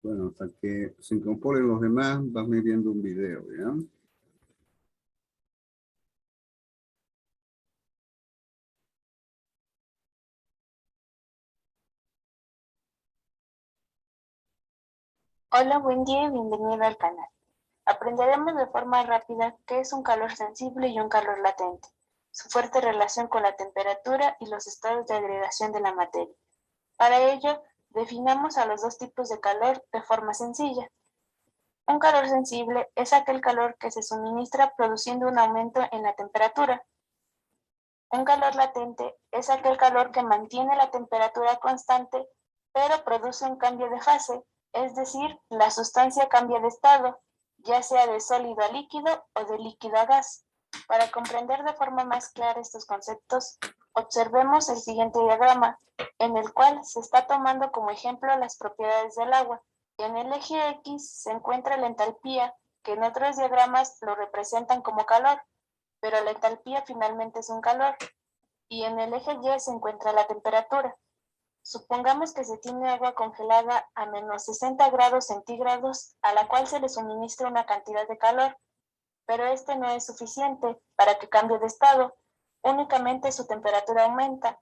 Bueno, hasta que se incorporen los demás, vas viendo un video, ¿ya? Hola, buen día y bienvenido al canal. Aprenderemos de forma rápida qué es un calor sensible y un calor latente, su fuerte relación con la temperatura y los estados de agregación de la materia. Para ello, definamos a los dos tipos de calor de forma sencilla. Un calor sensible es aquel calor que se suministra produciendo un aumento en la temperatura. Un calor latente es aquel calor que mantiene la temperatura constante, pero produce un cambio de fase, es decir, la sustancia cambia de estado, ya sea de sólido a líquido o de líquido a gas. Para comprender de forma más clara estos conceptos, observemos el siguiente diagrama, en el cual se está tomando como ejemplo las propiedades del agua. En el eje X se encuentra la entalpía, que en otros diagramas lo representan como calor, pero la entalpía finalmente es un calor, y en el eje Y se encuentra la temperatura. Supongamos que se tiene agua congelada a menos 60 grados centígrados, a la cual se le suministra una cantidad de calor, pero este no es suficiente para que cambie de estado, únicamente su temperatura aumenta.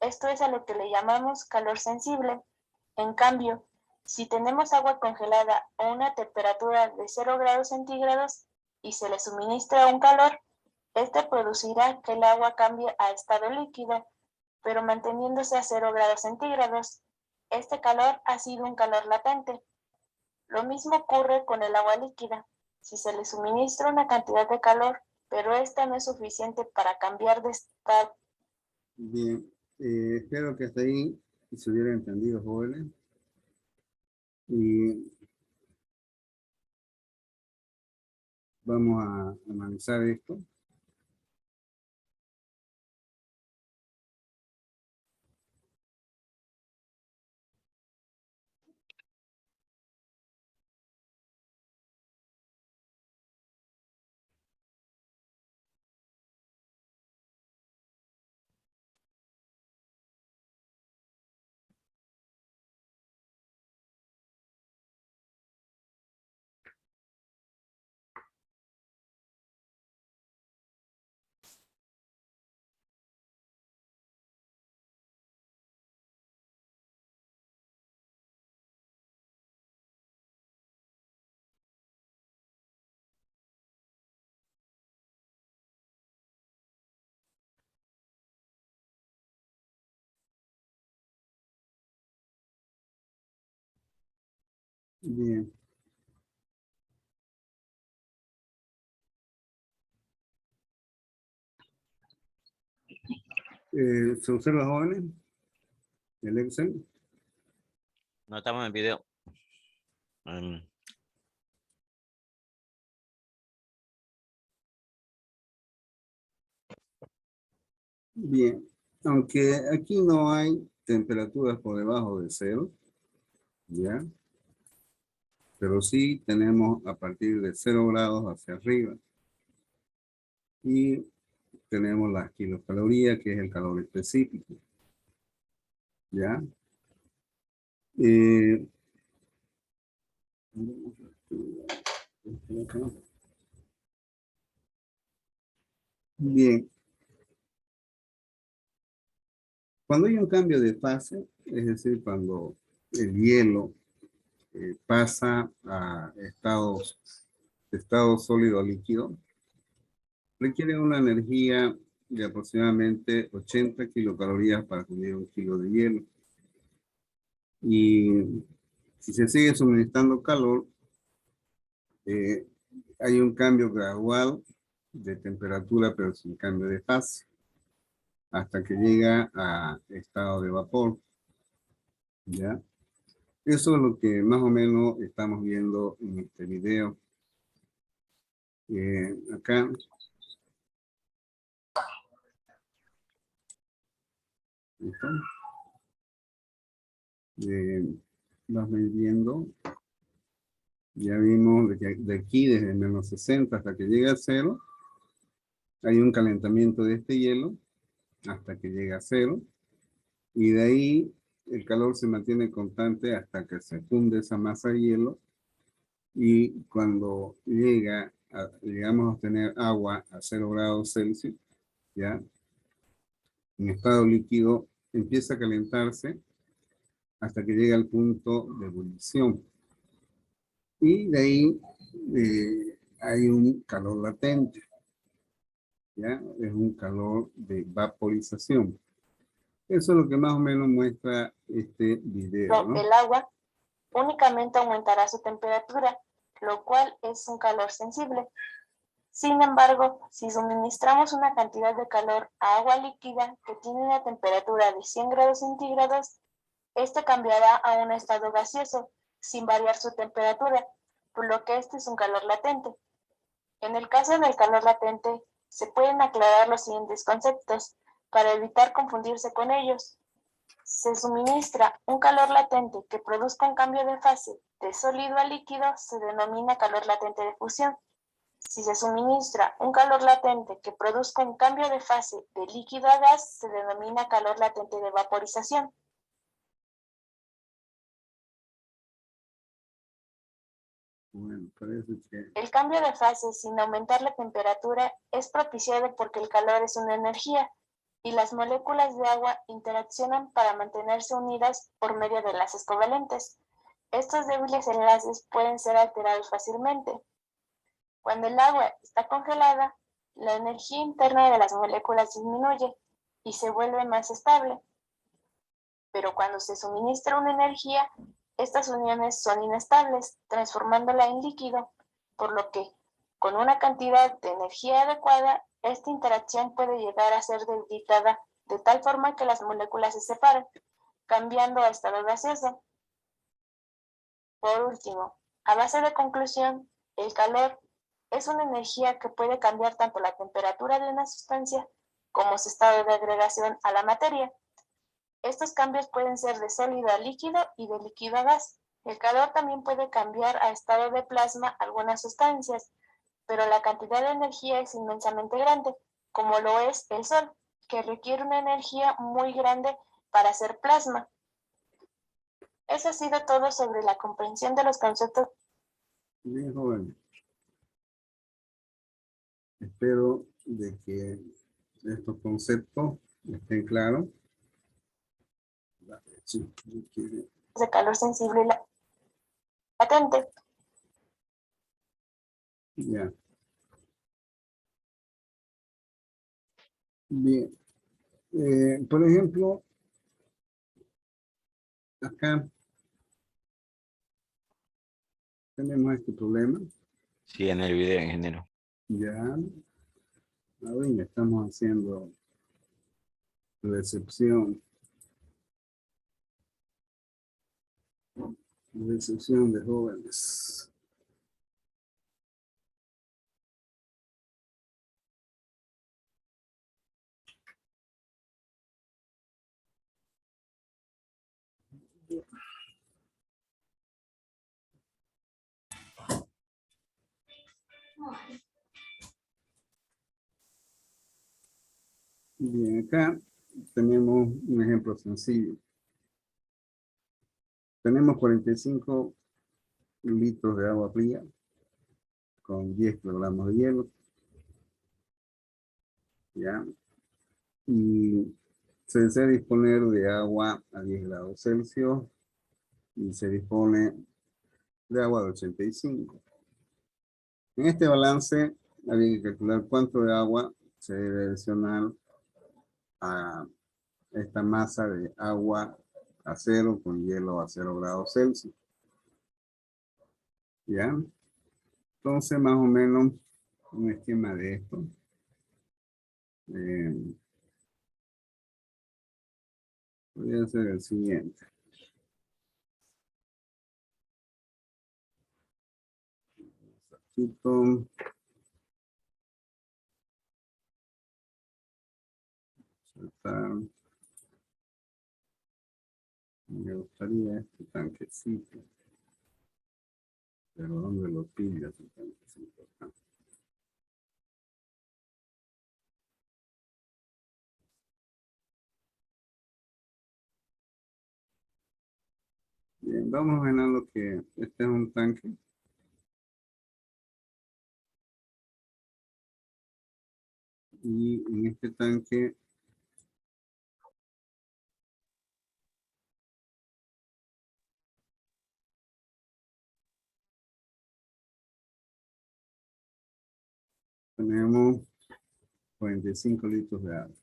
Esto es a lo que le llamamos calor sensible. En cambio, si tenemos agua congelada a una temperatura de 0 grados centígrados y se le suministra un calor, este producirá que el agua cambie a estado líquido, pero manteniéndose a 0 grados centígrados. Este calor ha sido un calor latente. Lo mismo ocurre con el agua líquida. Si se le suministra una cantidad de calor, pero esta no es suficiente para cambiar de estado. Bien, espero que hasta ahí se hubiera entendido, jóvenes. Y vamos a analizar esto. Bien. ¿Se observa, jóvenes? El Excel. No estamos en video. Bien. Aunque aquí no hay temperaturas por debajo de 0, ¿ya? Pero sí tenemos a partir de 0 grados hacia arriba. Y tenemos las kilocalorías, que es el calor específico. ¿Ya? Bien. Cuando hay un cambio de fase, es decir, cuando el hielo pasa a estado sólido a líquido, requiere una energía de aproximadamente 80 kilocalorías para conseguir 1 kilo de hielo. Y si se sigue suministrando calor, hay un cambio gradual de temperatura, pero sin cambio de fase, hasta que llega a estado de vapor. ¿Ya? Eso es lo que más o menos estamos viendo en este video. Acá. ¿Listo? Vamos viendo. Ya vimos de aquí, desde menos 60 hasta que llega a 0, hay un calentamiento de este hielo hasta que llega a 0. Y de ahí el calor se mantiene constante hasta que se funde esa masa de hielo y cuando llegamos a obtener agua a 0 °C, ¿ya? En estado líquido empieza a calentarse hasta que llega al punto de ebullición. Y de ahí hay un calor latente, ¿ya? Es un calor de vaporización. Eso es lo que más o menos muestra este video, ¿no? El agua únicamente aumentará su temperatura, lo cual es un calor sensible. Sin embargo, si suministramos una cantidad de calor a agua líquida que tiene una temperatura de 100 grados centígrados, este cambiará a un estado gaseoso, sin variar su temperatura, por lo que este es un calor latente. En el caso del calor latente, se pueden aclarar los siguientes conceptos para evitar confundirse con ellos. Se suministra un calor latente que produzca un cambio de fase de sólido a líquido, se denomina calor latente de fusión. Si se suministra un calor latente que produzca un cambio de fase de líquido a gas, se denomina calor latente de vaporización. Bueno, parece que... El cambio de fase sin aumentar la temperatura es propiciado porque el calor es una energía y las moléculas de agua interaccionan para mantenerse unidas por medio de enlaces covalentes. Estos débiles enlaces pueden ser alterados fácilmente. Cuando el agua está congelada, la energía interna de las moléculas disminuye y se vuelve más estable. Pero cuando se suministra una energía, estas uniones son inestables, transformándola en líquido, por lo que, con una cantidad de energía adecuada, esta interacción puede llegar a ser debilitada de tal forma que las moléculas se separen, cambiando a estado gaseoso. Por último, a base de conclusión, el calor es una energía que puede cambiar tanto la temperatura de una sustancia como su estado de agregación a la materia. Estos cambios pueden ser de sólido a líquido y de líquido a gas. El calor también puede cambiar a estado de plasma algunas sustancias, pero la cantidad de energía es inmensamente grande, como lo es el Sol, que requiere una energía muy grande para ser plasma. Eso ha sido todo sobre la comprensión de los conceptos. Bien, joven. Espero de que estos conceptos estén claros. Sí, De calor sensible y latente. ya. Bien. Por ejemplo, acá tenemos este problema. Sí, en el video, ingeniero. Ya. Ahora estamos haciendo recepción. Recepción de jóvenes. Bien, acá tenemos un ejemplo sencillo. Tenemos 45 litros de agua fría con 10 kilogramos de hielo. ¿Ya? Y se desea disponer de agua a 10 grados Celsius y se dispone de agua de 85. En este balance había que calcular cuánto de agua se debe adicionar a esta masa de agua a 0 con hielo a 0 grados Celsius. ¿Ya? Entonces, más o menos, un esquema de esto. Voy a hacer el siguiente. Quito. Saltar. Me gustaría este tanquecito. Pero ¿dónde lo pillas el tanquecito? Bien, vamos a ver lo que este es un tanque. Y en este tanque tenemos 45 litros de agua.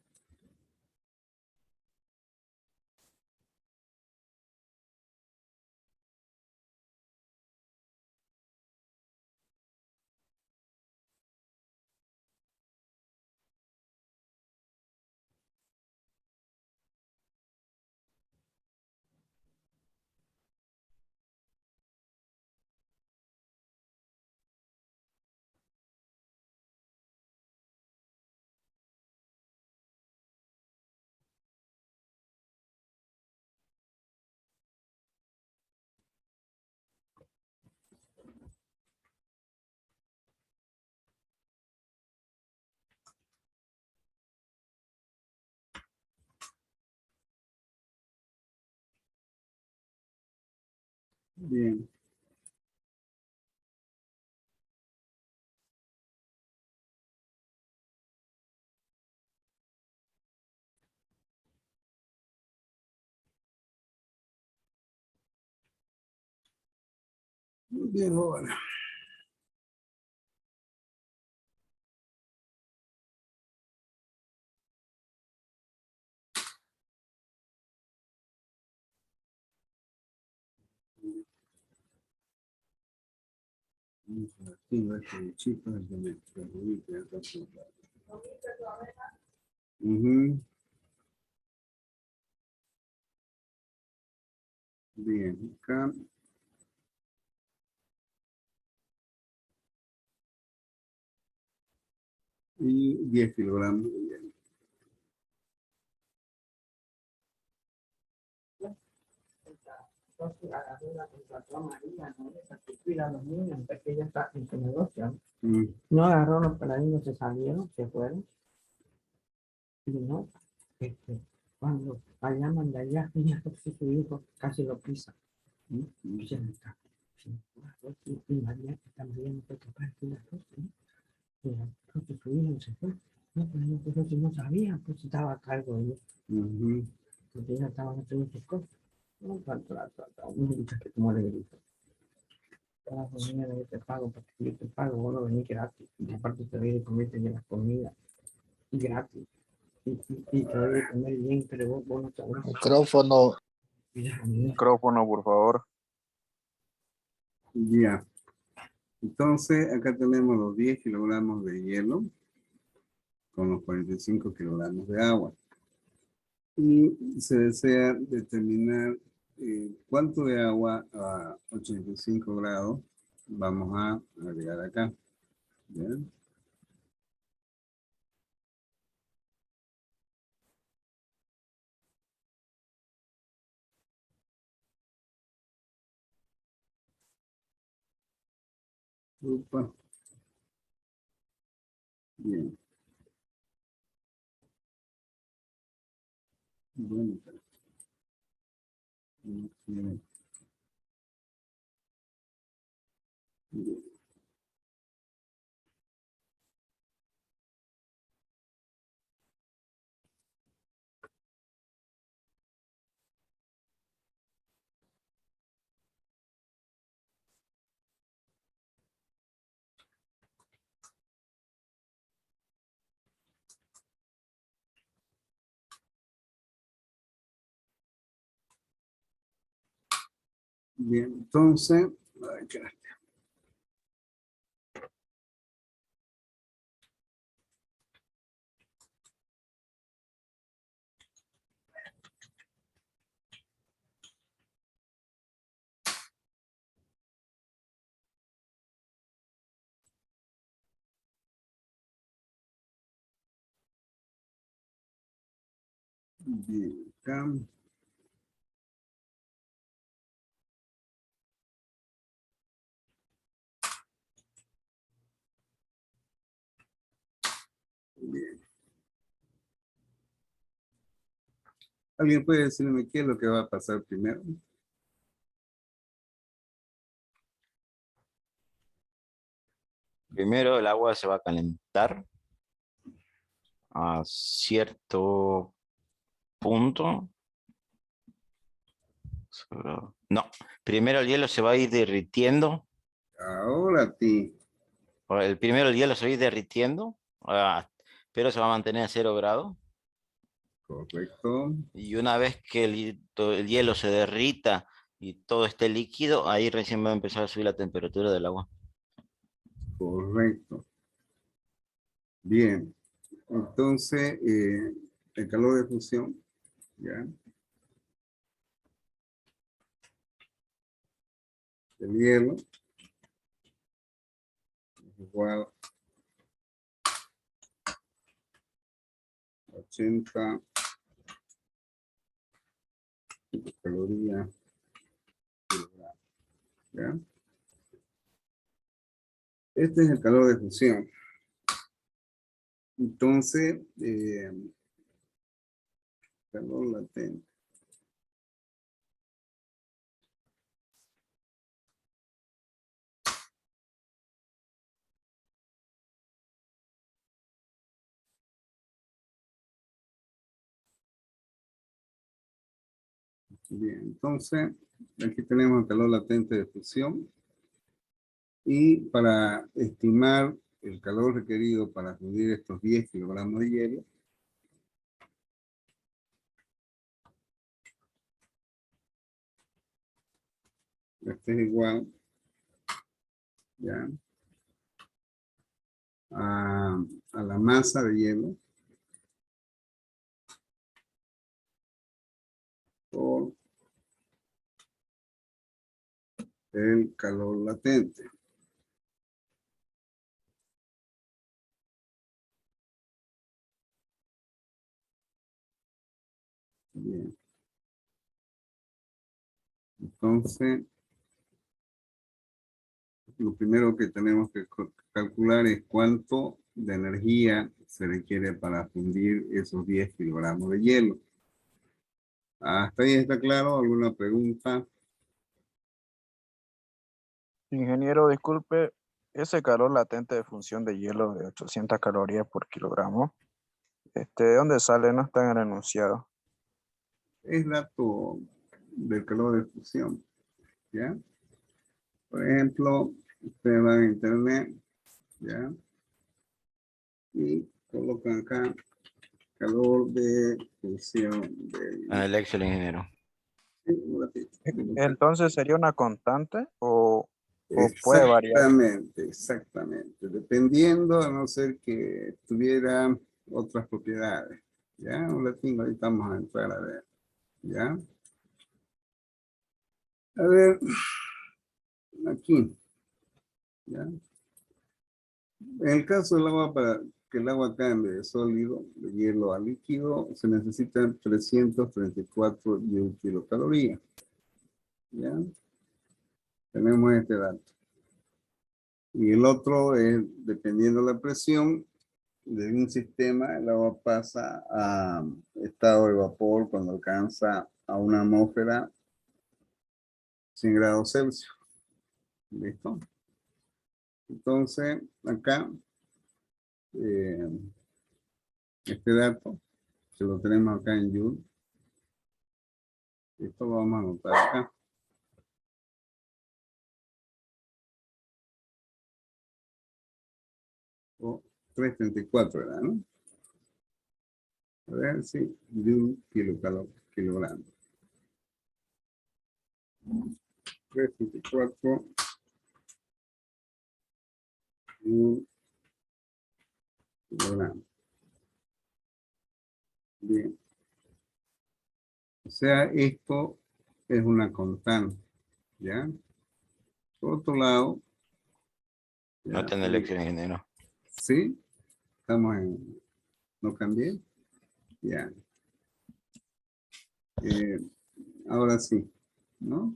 Bien. Bien, ahora. Aquí va este chico de geometría. Ujú. Bien, acá. Y 10 kilogramos de hielo. Entonces agarré la contrató a María, ¿no? Esa que cuida a los niños, porque ella está en su negocio. Mm, No agarró los peladitos, se salieron, se fueron. Y no, cuando allá manda allá, ella su hijo casi lo pisa. mm, Y mm. se me está. Y María, esta María no fue capaz de cuidar a y entonces su hijo se fue. No, pero no, pues, si no sabía, pues estaba a cargo de ellos. Ujú. Porque ella estaba haciendo sus cosas. No, un grito que como le grito. Cada familia de te pago, porque yo te pago, vos no venís gratis. Y aparte te doy de comer, te llevas comida y gratis. Y te doy de comer bien, pero vos no te vas a Micrófono, cuidar a mí. micrófono, por favor. Ya. Entonces, acá tenemos los 10 kilogramos de hielo con los 45 kilogramos de agua. Y se desea determinar cuánto de agua a 85 grados vamos a agregar acá. ¿Bien? Upa. Bien. Bueno, bien. Bien. Bien, entonces, ay, caray. Bien, acá. Bien. ¿Alguien puede decirme qué es lo que va a pasar primero? Primero el agua se va a calentar a cierto punto. No, primero el hielo se va a ir derritiendo. Ahora sí, Primero el hielo se va a ir derritiendo, pero se va a mantener a 0 grados. correcto. Y una vez que el hielo se derrita y todo esté líquido, ahí recién va a empezar a subir la temperatura del agua. Correcto. Bien. Entonces, el calor de fusión, ¿ya? El hielo es igual a 80 calorías por gramo, ¿ya? Este es el calor de fusión. Entonces, calor latente. Bien, entonces, aquí tenemos el calor latente de fusión. Y para estimar el calor requerido para fundir estos 10 kilogramos de hielo, este es igual, ¿ya? A la masa de hielo por el calor latente. Bien. Entonces, lo primero que tenemos que calcular es cuánto de energía se requiere para fundir esos 10 kilogramos de hielo. ¿Hasta ahí está claro? ¿Alguna pregunta? Ingeniero, disculpe, ese calor latente de función de hielo de 800 calorías por kilogramo, ¿de dónde sale? No está en el enunciado. Es dato del calor de fusión, ¿ya? Por ejemplo, ustedes van a internet, ¿ya? Y colocan acá calor de fusión En del... el Excel, ingeniero. Un ratito. Entonces, ¿sería una constante o puede variar? Exactamente, exactamente. Dependiendo, a no ser que tuviera otras propiedades. ¿Ya? Un ratito, ahí estamos a entrar a ver. ¿Ya? A ver, aquí. ¿Ya? En el caso del agua, para que el agua cambie de sólido, de hielo a líquido, se necesitan 334 kilocalorías. ¿Ya? Tenemos este dato. Y el otro es, dependiendo de la presión de un sistema, el agua pasa a estado de vapor cuando alcanza a una atmósfera 100 grados Celsius. ¿Listo? Entonces, acá, eh, este dato, que lo tenemos acá en Joule, esto lo vamos a anotar acá. O 334, ¿verdad? ¿No? A ver si Joule kilogramos. 334 Joule kilogramos. Bien. O sea, esto es una constante, ¿ya? Por otro lado, No ya, está en el Excel, ingeniero. sí, estamos en, no cambié, ya. Eh, ahora sí, ¿no?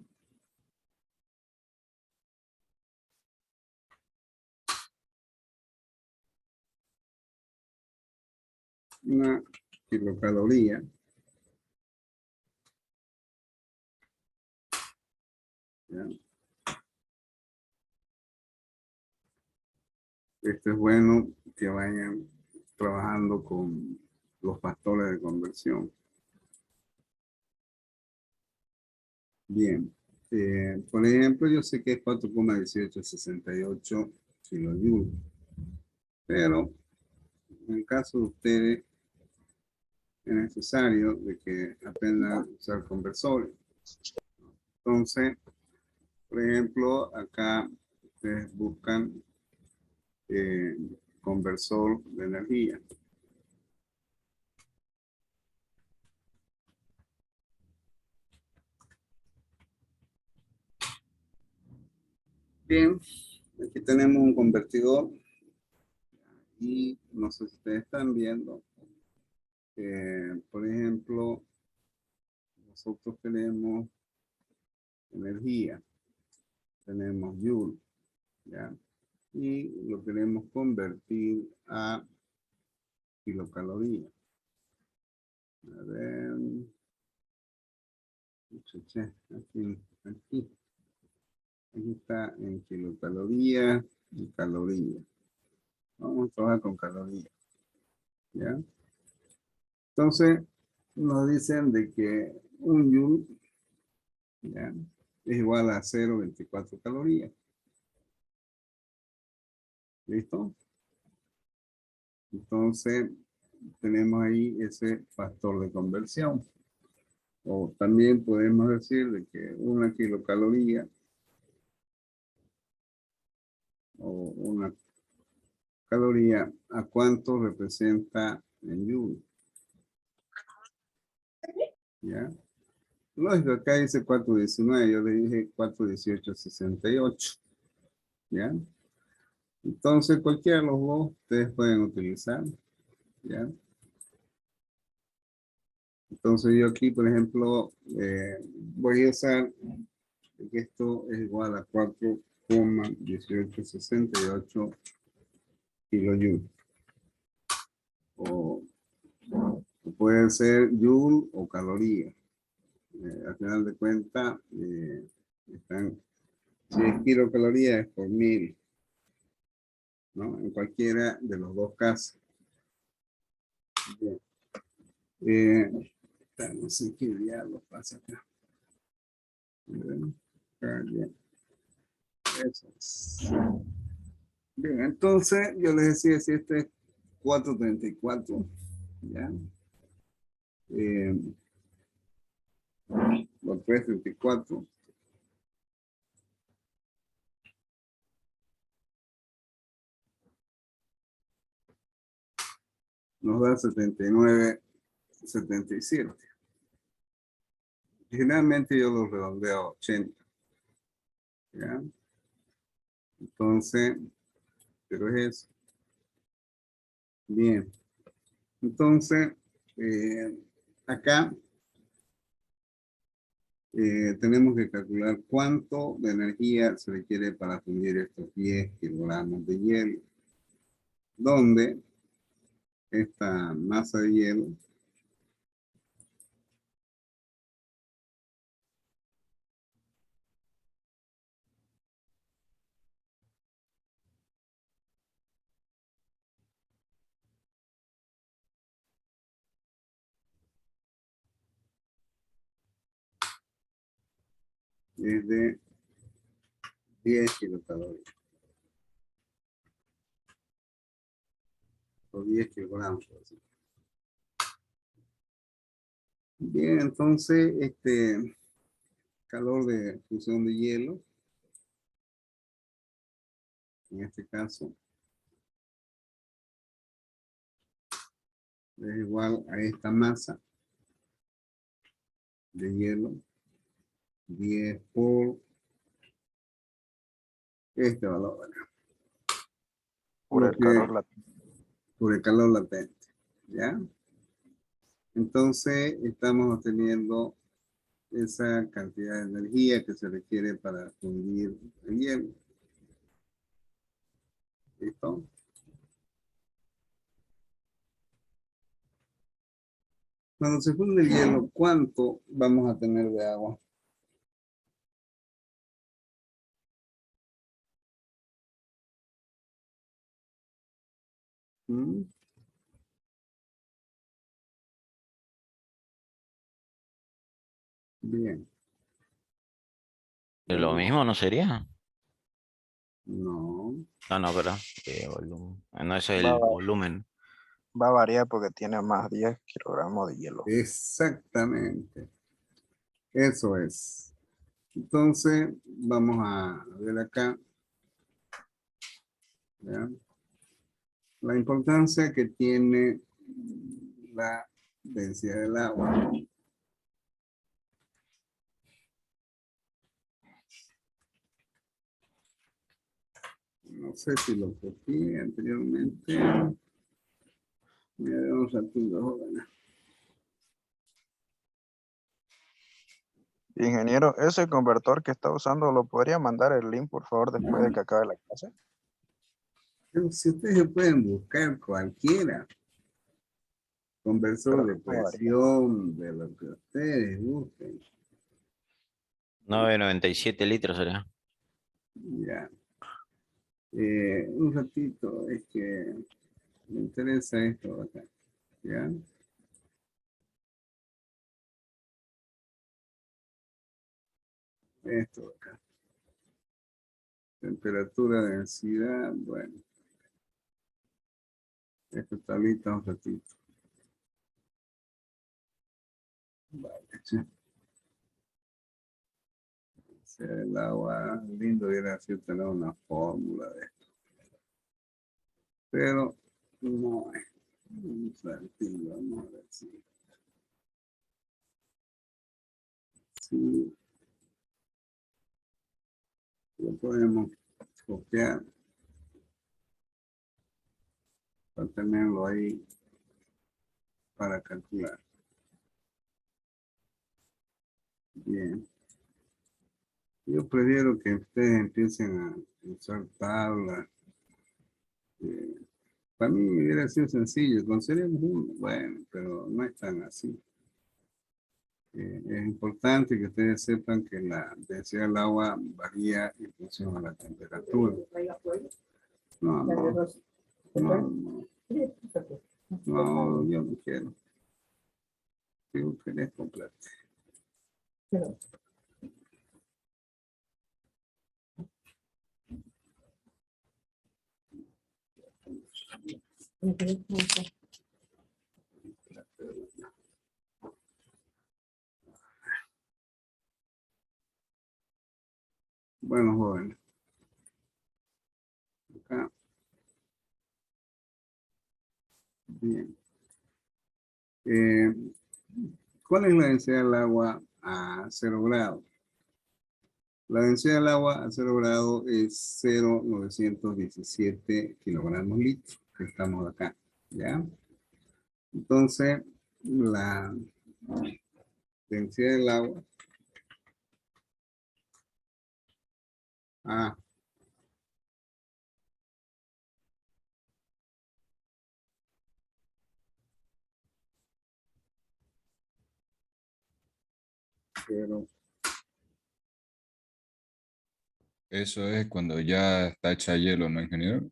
Una kilocaloría, ¿ya? Esto es bueno que vayan trabajando con los factores de conversión. Bien. Por ejemplo, yo sé que es 4,1868 kilojoules. Pero en el caso de ustedes es necesario de que aprendan a usar conversores. Entonces, por ejemplo, acá ustedes buscan conversor de energía. Bien, aquí tenemos un convertidor y no sé si ustedes están viendo, por ejemplo, nosotros tenemos energía, tenemos joule, ¿ya? Y lo queremos convertir a kilocalorías. A ver, aquí está en kilocalorías y calorías. Vamos a trabajar con calorías, ¿ya? Entonces, nos dicen de que un joule, ¿ya?, es igual a 0,24 calorías. ¿Listo? Entonces, tenemos ahí ese factor de conversión. O también podemos decir de que una kilocaloría o una caloría, ¿a cuánto representa en joule? ¿Ya? Lógico, acá dice 419, yo le dije 418,68. ¿Ya? Entonces, cualquiera de los dos ustedes pueden utilizar. ¿Ya? Entonces, yo aquí, por ejemplo, voy a usar que esto es igual a 4,1868 kilojoules. O puede ser joule o caloría. Al final de cuentas, están, si es kilocaloría es por 1000, ¿no? En cualquiera de los dos casos. Bien. No sé qué diablo pasa acá. Bien. Eso es. Bien, entonces yo les decía si este es 434, ¿ya? Por 334. Nos da 79,77. Generalmente yo lo redondeo a 80. ¿Ya? Entonces, pero es eso. Bien. Entonces, acá tenemos que calcular cuánto de energía se requiere para fundir estos 10 kilogramos de hielo. Donde esta masa de hielo es de 10 kilocalorías. O 10 kilogramos. Bien, entonces, calor de fusión de hielo, en este caso, es igual a esta masa de hielo, 10 por este valor, Por el calor latente. por el calor latente, ¿ya? Entonces, estamos obteniendo esa cantidad de energía que se requiere para fundir el hielo. ¿Listo? Cuando se funde el hielo, ¿cuánto vamos a tener de agua? ¿Mm? Bien. ¿Es lo mismo no sería? No. No, no, pero volumen. No, eso es Va, el va volumen. va a variar porque tiene más 10 kilogramos de hielo. Exactamente. Eso es. Entonces, vamos a ver acá. ¿Ya? La importancia que tiene la densidad del agua. No sé si lo copié anteriormente. Mira, vamos a jóvenes. Ingeniero, ese convertor que está usando, ¿lo podría mandar el link, por favor, después de que acabe la clase? Pero si ustedes pueden buscar cualquiera, conversor Creo de que no varía. presión, de lo que ustedes busquen. 9,97 litros sería. Ya. Un ratito, es que me interesa esto acá. ¿Ya? Esto acá. Temperatura, densidad, bueno. Esta tablita un ratito. Vale, sí. O sea, el agua, lindo hubiera sido tener una fórmula de esto. Pero no es. Un ratito, vamos a ver si lo podemos copiar para tenerlo ahí para calcular. Bien. Yo prefiero que ustedes empiecen a usar tablas. Para mí hubiera sido sencillo, conseguiremos uno, bueno, pero no es tan así. Es importante que ustedes sepan que la densidad del agua varía en función a la temperatura. No, no, no, no, no, yo no quiero. Digo que les complete. Bueno, jóvenes. Acá. Bien. ¿Cuál es la densidad del agua a 0 grados? La densidad del agua a 0 grados es 0,917 kilogramos litro, que estamos acá, ¿ya? Entonces, la densidad del agua, ah, pero Eso es cuando ya está hecha hielo, ¿no, ingeniero?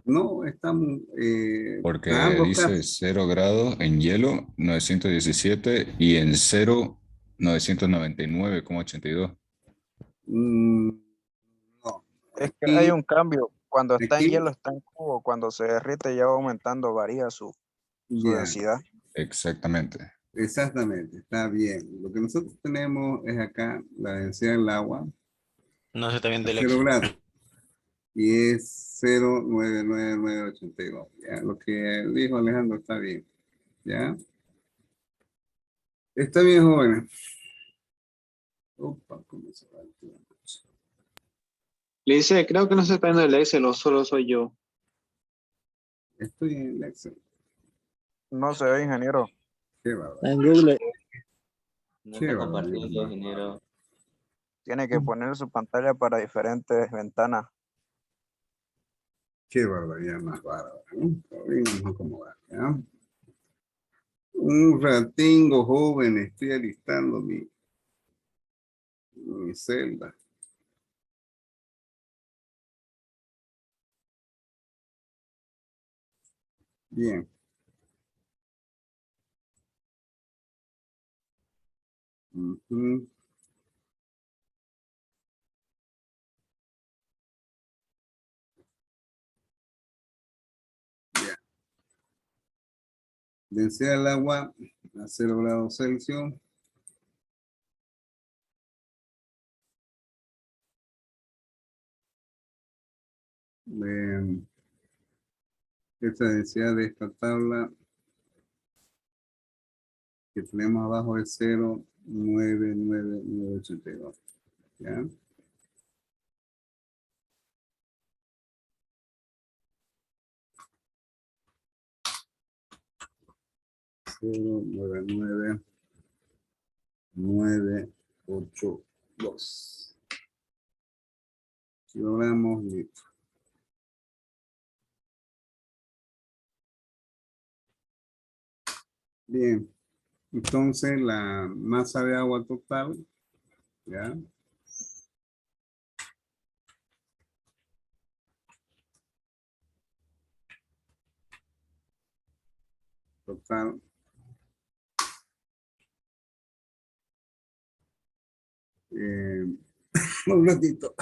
no estamos, para Porque ambos dice casos, 0 grados en hielo, 917, y en cero, 999,82. mm, no, Es que hay aquí, un cambio. Cuando está en hielo aquí, está en cubo. Cuando se derrite ya va aumentando, varía su ya, densidad. Exactamente. exactamente, está bien. Lo que nosotros tenemos es acá la densidad del agua No sé también a del 0 Excel. grados. Y es 0,99982. ¿Ya? Lo que dijo Alejandro está bien. ¿Ya? Está bien, jóvenes. Opa, ¿cómo se va el tiempo? Le dice, creo que no se está viendo el Excel o solo soy yo. Estoy en el Excel. No se ve, ingeniero. Qué bárbaro. En Google. No Qué está barbaridad compartiendo, más bárbaro. ingeniero. Tiene que poner su pantalla para diferentes ventanas. Qué barbaridad más bárbara. ¿No? Vamos a acomodar, ¿ya? Un ratingo, joven, estoy alistando mi celda. Bien. Ujú. Ya. Densidad del agua a 0 grados Celsius. Esta densidad de esta tabla que tenemos abajo es 0,99982. ¿Ya? Cero, nueve, nueve, 982 kilogramos litro. Bien, entonces la masa de agua total, ¿ya? Total. Un ratito.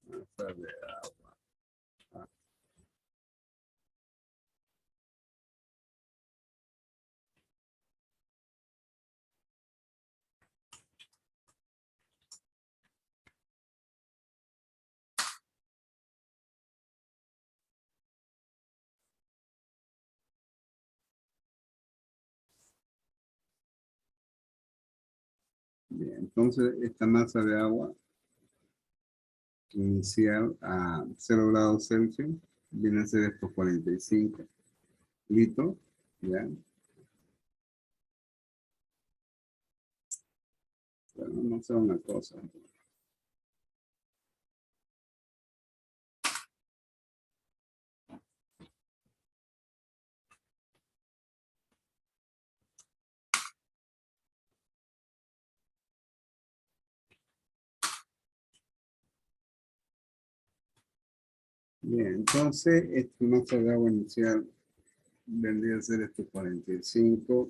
Masa de agua. Bien, entonces esta masa de agua inicial a 0 grados Celsius viene a ser estos 45 litros, ¿ya? Bueno, vamos a hacer una cosa. Bien, entonces esta masa de agua inicial vendría a ser estos 45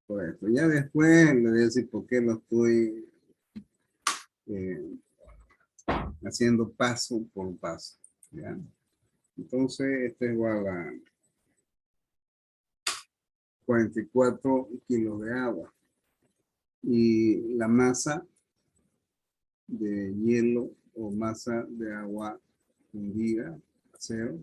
por esto. Ya después le voy a decir por qué lo estoy haciendo paso por paso, ¿ya? Entonces, esto es igual a 44 kilos de agua. Y la masa de hielo o masa de agua fundida a 0.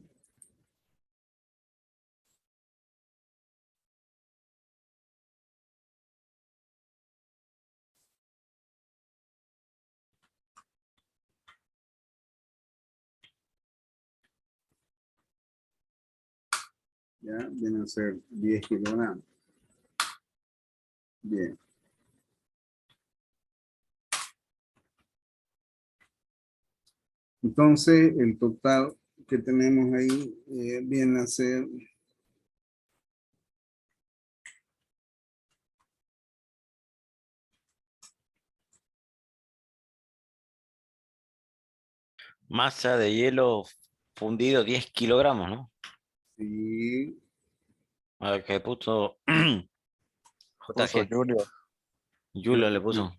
Ya viene a ser 10 kilogramos. Bien. Entonces, el total que tenemos ahí viene a ser Masa de hielo fundido 10 kilogramos, ¿no? sí, A ver, ¿qué puso? Puso JG. Julio. Julio le puso.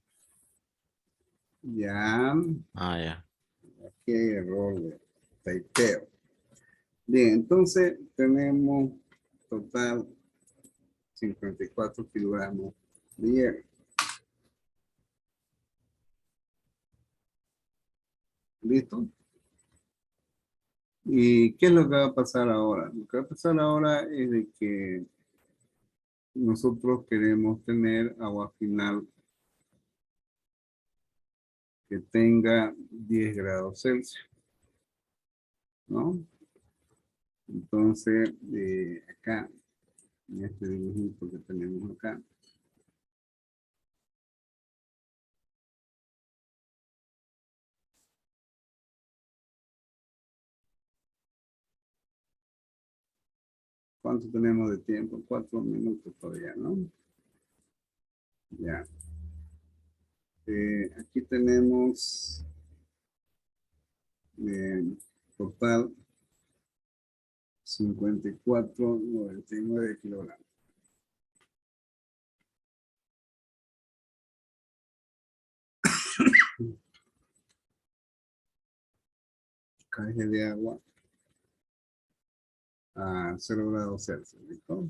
ya, Ah, ya. aquí hay error de typeo. Bien, entonces tenemos total 54 kilogramos de hierro. ¿Listo? ¿Y qué es lo que va a pasar ahora? Lo que va a pasar ahora es de que nosotros queremos tener agua final que tenga 10 grados Celsius, ¿no? Entonces, acá, en este dibujito que tenemos acá, ¿cuánto tenemos de tiempo? 4 minutos todavía, ¿no? Ya. Aquí tenemos Total 54,99 kilogramos. kg de agua a 0 grados Celsius. ¿Listo?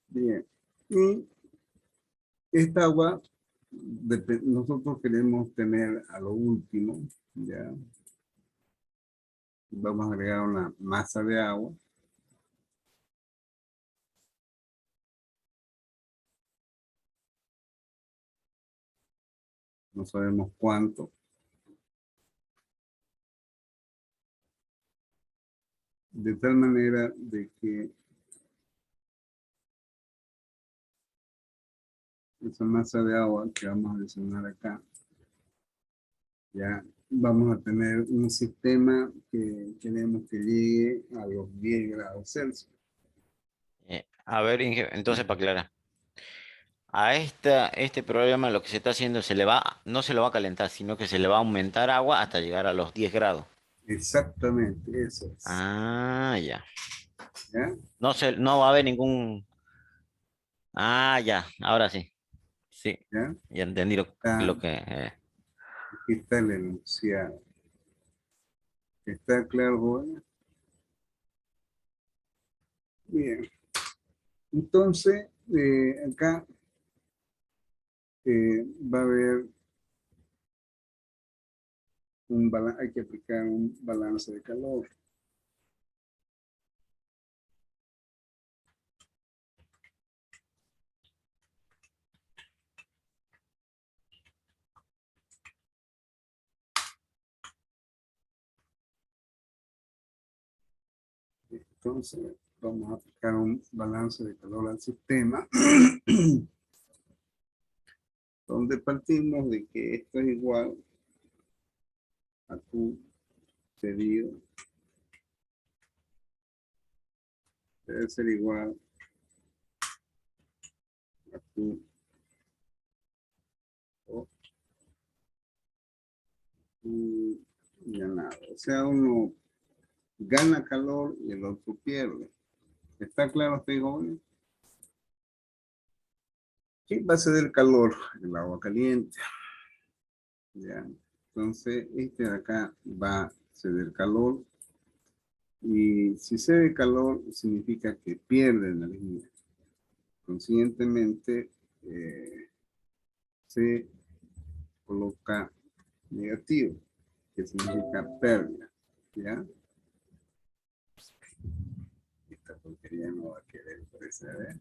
Bien. Y esta agua nosotros queremos tener a lo último, ya. Vamos a agregar una masa de agua. No sabemos cuánto. De tal manera de que esa masa de agua que vamos a adicionar acá, ya vamos a tener un sistema que queremos que llegue a los 10 grados Celsius. A ver, Inge, entonces para aclarar. A este programa lo que se está haciendo no se lo va a calentar, sino que se le va a aumentar agua hasta llegar a los 10 grados. Exactamente, eso es. Ah, ya. ¿Ya? No va a haber ningún... Ah, ya, ahora sí. Sí, ¿Ya? ya entendí lo que... Aquí está el enunciado. ¿Está claro, joven? Bien. Entonces, acá va a haber hay que aplicar un balance de calor. Entonces, vamos a aplicar un balance de calor al sistema, donde partimos de que esto es igual a Q dividido, debe ser igual a Q o Q ganado. O sea, uno gana calor y el otro pierde. ¿Está claro, este joven? ¿Qué va a ser el calor? El agua caliente. Ya. Entonces, este de acá va a ceder calor. Y si cede calor, significa que pierde energía. Consiguientemente, se coloca negativo, que significa pérdida. ¿Ya? Esta porquería no va a querer, parece, a ver.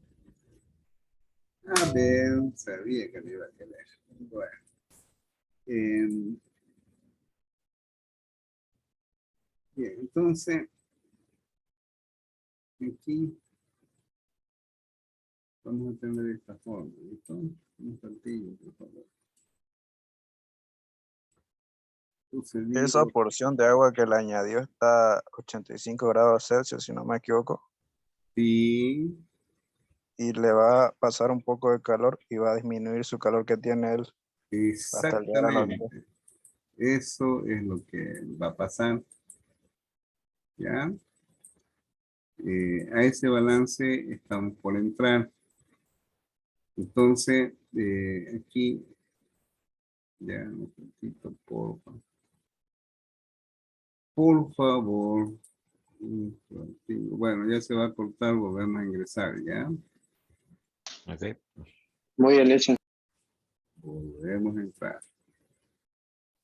A ver, sabía que no iba a querer. Bueno. Bien, entonces, aquí vamos a tener esta forma, ¿listo? Un saltillo, por favor. Esa porción de agua que le añadió está a 85 grados Celsius, si no me equivoco. Sí. Y le va a pasar un poco de calor y va a disminuir su calor que tiene él hasta llegar a los 10. Exactamente. Eso es lo que va a pasar. ¿Ya? A ese balance estamos por entrar. Entonces, aquí, ya un poquito, por favor. Bueno, ya se va a cortar, volvemos a ingresar, ¿ya? Ok. Muy bien hecho. Volvemos a entrar.